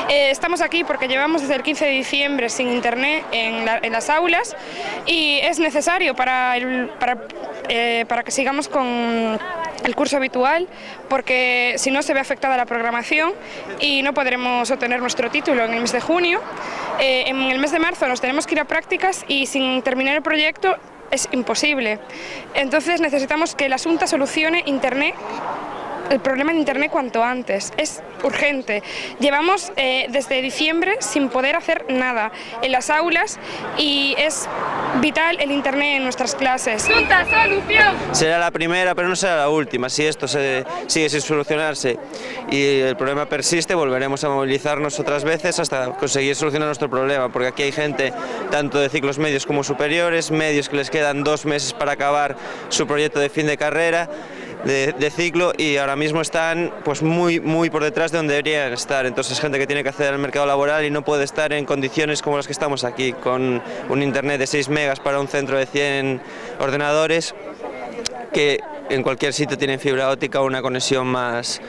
Estamos aquí porque llevamos desde el 15 de diciembre sin internet en las aulas y es necesario para que sigamos con el curso habitual, porque si no se ve afectada la programación y no podremos obtener nuestro título en el mes de junio. En el mes de marzo nos tenemos que ir a prácticas y sin terminar el proyecto es imposible. Entonces necesitamos que la Xunta solucione el problema de internet cuanto antes. Es urgente. Llevamos desde diciembre sin poder hacer nada en las aulas y es vital el internet en nuestras clases. ¡Xunta, solución! Será la primera, pero no será la última. Si esto sigue sin solucionarse y el problema persiste, volveremos a movilizarnos otras veces hasta conseguir solucionar nuestro problema, porque aquí hay gente tanto de ciclos medios como superiores, medios que les quedan 2 meses para acabar su proyecto de fin de carrera, de ciclo, y ahora mismo están pues muy por detrás de donde deberían estar. Entonces, gente que tiene que acceder al mercado laboral y no puede estar en condiciones como las que estamos aquí, con un internet de 6 megas para un centro de 100 ordenadores, que en cualquier sitio tienen fibra óptica o una conexión más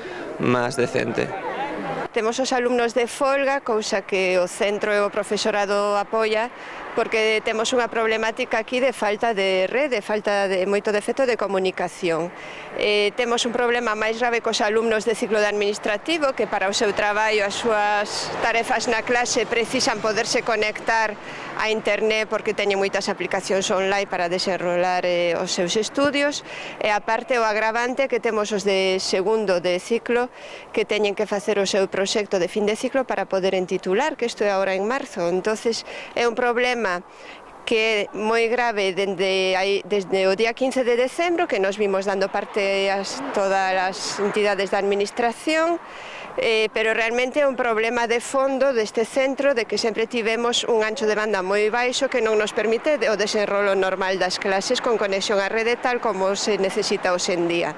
decente. Temos os alumnos de folga, cousa que o centro e o profesorado apoia, porque temos unha problemática aquí de falta de rede, falta de moito defecto de comunicación. Temos un problema máis grave cos alumnos de ciclo de administrativo, que para o seu traballo, as súas tarefas na clase, precisan poderse conectar a internet porque teñen moitas aplicacións online para desenrolar os seus estudios, e aparte o agravante que temos os de segundo de ciclo, que teñen que facer o seu proxecto de fin de ciclo para poder titular, que isto é agora en marzo. Entonces é un problema que é moi grave desde o día 15 de decembro, que nos vimos dando parte a todas as entidades da administración, pero realmente é un problema de fondo deste centro, de que sempre tivemos un ancho de banda moi baixo que non nos permite o desenrolo normal das clases con conexión á rede tal como se necesita hoxe en día.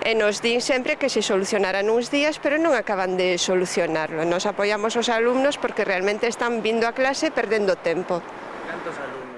E nos din sempre que se solucionarán uns días, pero non acaban de solucionarlo. Nos apoiamos os alumnos porque realmente están vindo a clase perdendo tempo. Cantos alumnos?